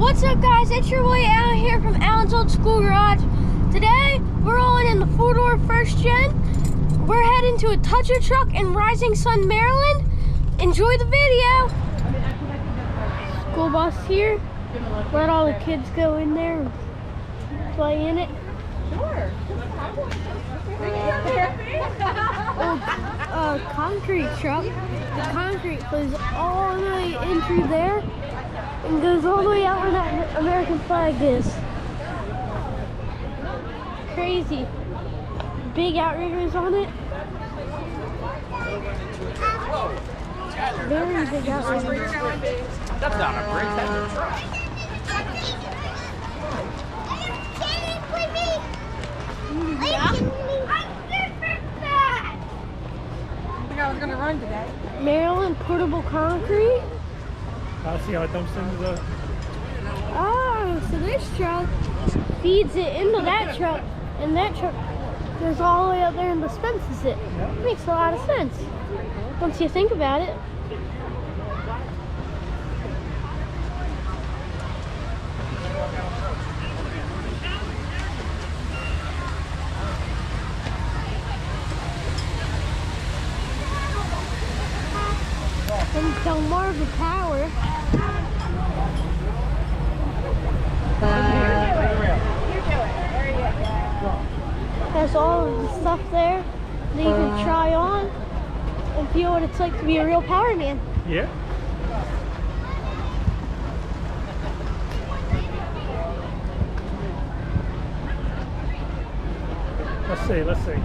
What's up, guys? It's your boy Alan here from Alan's Old School Garage. Today we're rolling in the 4-door first gen. We're heading to a Toucher truck in Rising Sun, Maryland. Enjoy the video. School bus here. Let all the kids go in there and play in it. Sure. Concrete truck. The concrete goes all the way in through there and goes all the way out where that American flag is. Crazy. Big outriggers on it. Very big outriggers. That's not a bridge, that's a truck. I was gonna run today. Maryland portable concrete. I'll see how it dumps into the... Oh, so this truck feeds it into that truck, and that truck goes all the way up there and dispenses it. Yep. Makes a lot of sense once you think about it. And Delmarva Power. There's all of the stuff there that you can try on and feel what it's like to be a real power man. Yeah. Let's see, let's see.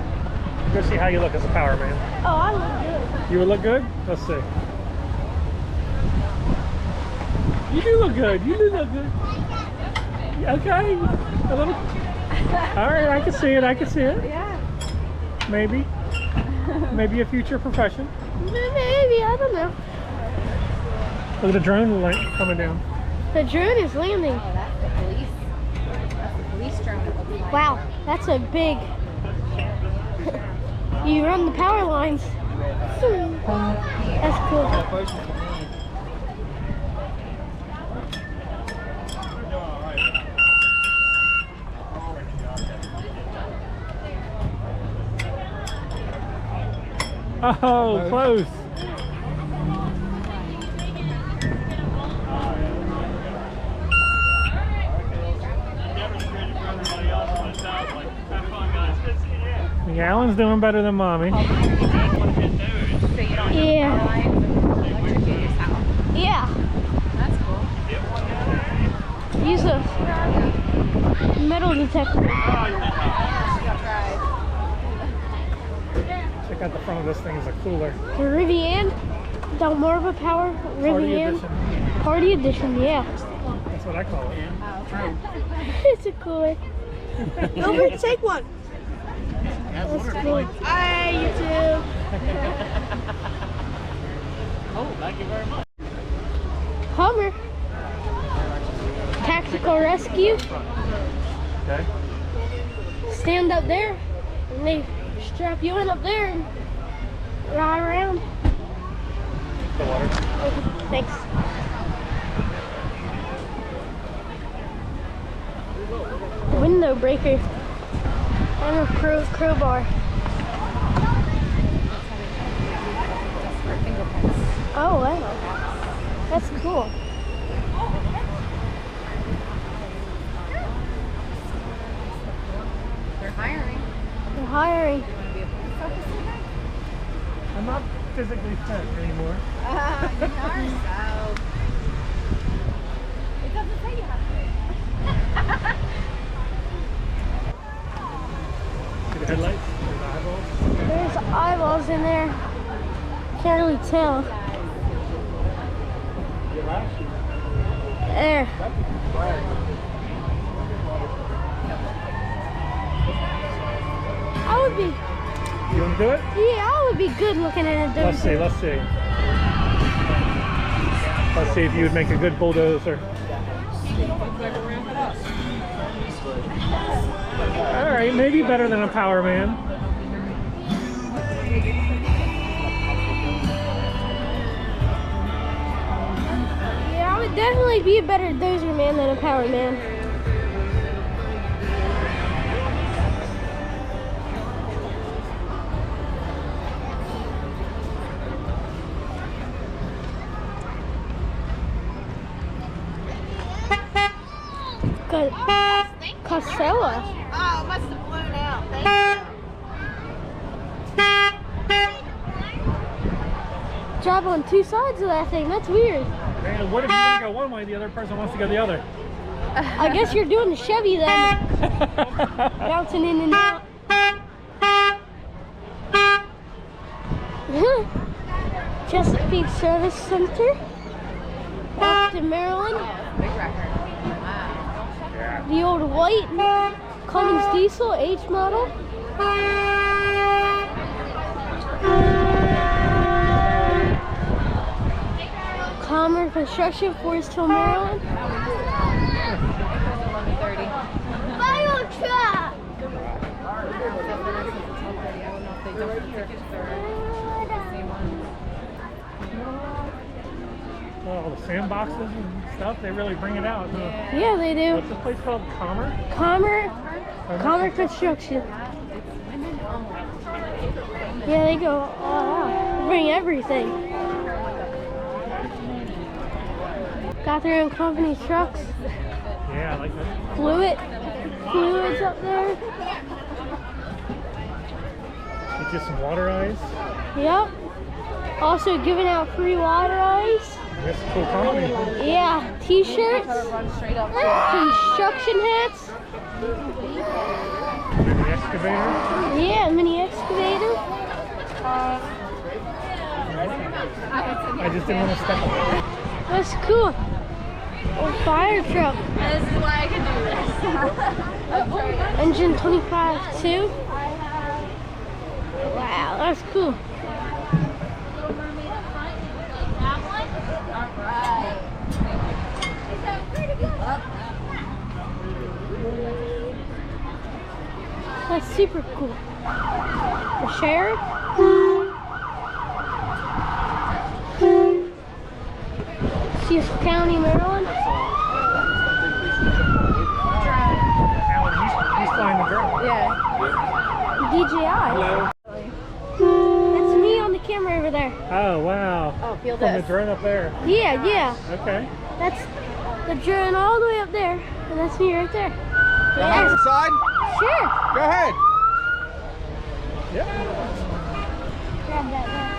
Go see how you look as a power man. Oh, I look good. You would look good? Let's see. You do look good. You do look good. Okay. A little. All right, I can see it. I can see it. Yeah. Maybe. Maybe a future profession. Maybe, I don't know. Look at the drone light coming down. The drone is landing. Oh, that's the police. That's the police drone. It looks like. Wow, that's a big... You run the power lines. That's cool. Oh, close. Alan's doing better than mommy. Yeah. Yeah. That's cool. Use a metal detector. Check out the front of this thing, is a cooler. The Rivian, Delmarva Power Rivian. Party edition, yeah. That's what I call it. It's a cooler. Over, take one. That's cool. Hi, YouTube. Oh, thank you very much. Hummer. Tactical rescue. Okay. Stand up there, and they strap you in up there and ride around. The water. Okay, thanks. Window breaker and a crowbar. Oh wow, that's cool. They're hiring. They're hiring. You want to be a police officer? I'm not physically fit anymore. You are, so. It doesn't say you have to. See the headlights? There's the eyeballs. There's eyeballs in there. Can't really tell. There. I would be, You want to do it? yeah, I would be good looking at it. Let's see, let's see. Let's see if you would make a good bulldozer. Alright, maybe better than a power man. Yeah, I would definitely be a better dozer man than a power man. Casella. Oh, it must have blown out. Thank you. Drive on two sides of that thing. That's weird. Man, what if you want to go one way, the other person wants to go the other? I guess you're doing the Chevy then. Bouncing in and out. Chesapeake Service Center. Boston, Maryland. Big record. Wow. The old white Cummins diesel H model. Commerce Construction, Forest Hill, Maryland. 11:30. Volvotruck. Oh, the sandboxes and stuff, they really bring it out, huh? Yeah, they do. What's the place called? Commerce? Commerce Construction. Yeah, they go all out. They bring everything. Got their own company trucks. Yeah, I like that. Fluids up there. Get you some water ice. Yep. Also giving out free water ice. That's a cool company. Yeah, t-shirts, Run straight up. construction hats. Maybe excavator. Yeah, mini excavator. I just didn't want to step on it. That's cool. Oh, fire truck. This is why I can do this. Engine 25 too. Wow, that's cool. That's super cool. The sheriff. Seattle County, Maryland. Alan, he's flying the drone. Yeah. DJI. That's me on the camera over there. Oh, wow. Oh, feel From the this. drone up there. Yeah, yeah. Okay. That's the drone all the way up there, and that's me right there. Can I hop inside? Sure. Go ahead. Yep. Grab that there.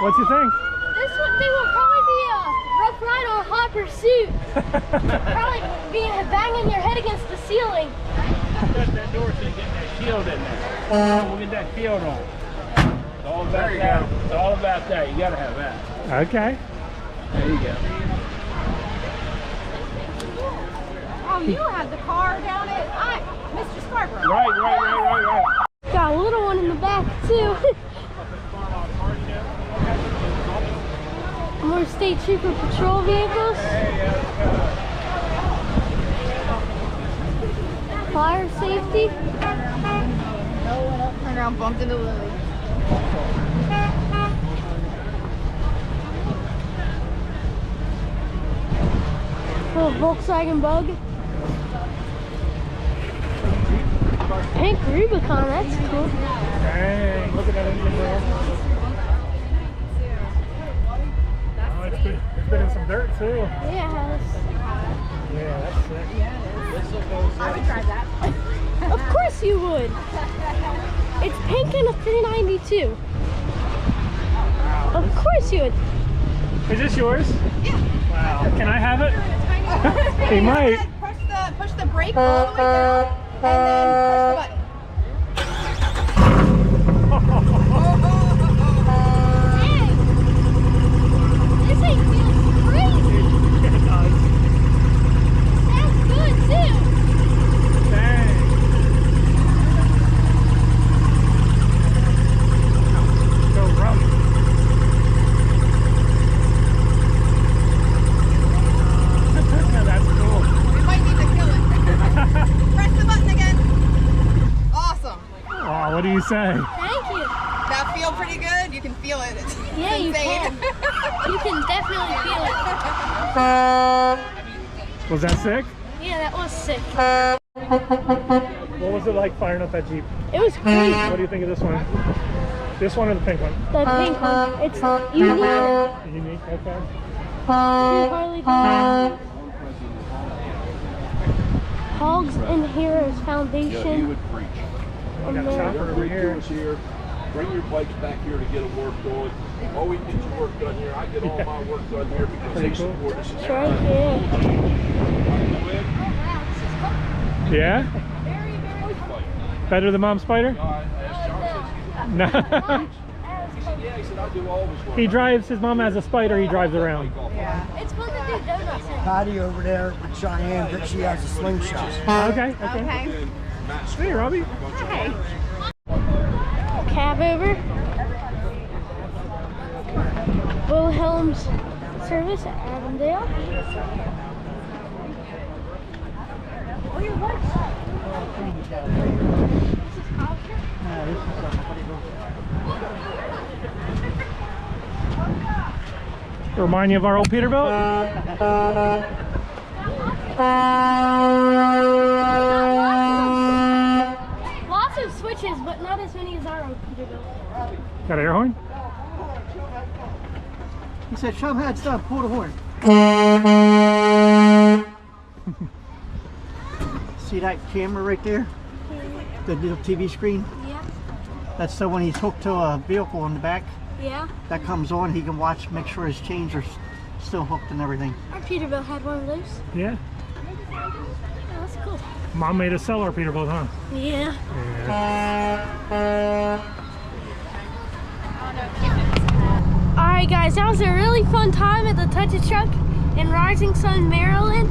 What you think? This thing will probably be a rough ride or a hot pursuit. Probably banging your head against the ceiling. Shut that door so you get that shield in there. We'll get that shield on. It's all about that. It's all about that. You gotta have that. Okay. There you go. Oh, you had the car down at Mr. Scarborough. Right. Got a little one in the back too. More state trooper patrol vehicles. Fire safety. No, went up, turned around, bumped into Lily. Little Volkswagen Bug. Pink Rubicon, that's cool. Dang, look at that engine there. Oh, it's been in some dirt too. Yeah, Yeah, that's sick. I would drive that. of course you would. It's pink and a 392. Of course you would. Is this yours? Yeah. Wow. Can I have it? He might. Push the brake all the way down, and then push the button. Dang. This thing feels crazy. It does. Sounds good too. Dang. Go rough. That's cool. We might need to kill it. Press the button. What do you say? Thank you. That feel pretty good? You can feel it. It's Yeah, you can. You can definitely feel it. Was that sick? Yeah, that was sick. What was it like firing up that Jeep? It was crazy. What do you think of this one? This one or the pink one? The pink one. It's unique. Unique, okay. Harley Davidson. Hogs and Heroes Foundation. would preach. We got a chopper over here. Here. Bring your bikes back here to get them work done. Always get your work done here. I get all my work done here because Pretty they cool. support us. Sure did. Yeah? Very, very Better than Mom's Spider? No. Yeah, he said I do always work. He drives, his mom has a Spider he drives around. It's fun to do donuts in. Patty over there with Cheyenne, but she has a slingshot. Okay. Hey, Robbie. Cab over. Wilhelm's service at Avondale. Oh, your wife's. This is Culture. Remind you of our old Peterbilt? Lots of switches, but not as many as our own Peterbilt. Got an air horn? He said, show him how it's done, pull the horn. See that camera right there? The little TV screen? Yeah. That's so when he's hooked to a vehicle in the back, Yeah. that comes on, he can watch, make sure his chains are still hooked and everything. Our Peterbilt had one of those. Yeah. Oh, that's cool. Mom made us sell our Peterbilt, huh? Yeah. Alright guys, that was a really fun time at the Touch a Truck in Rising Sun, Maryland.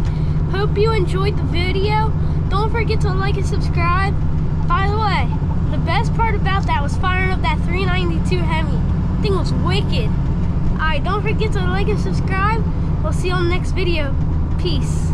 Hope you enjoyed the video. Don't forget to like and subscribe. By the way, the best part about that was firing up that 392 Hemi. Thing was wicked. Alright, don't forget to like and subscribe. We'll see you on the next video. Peace.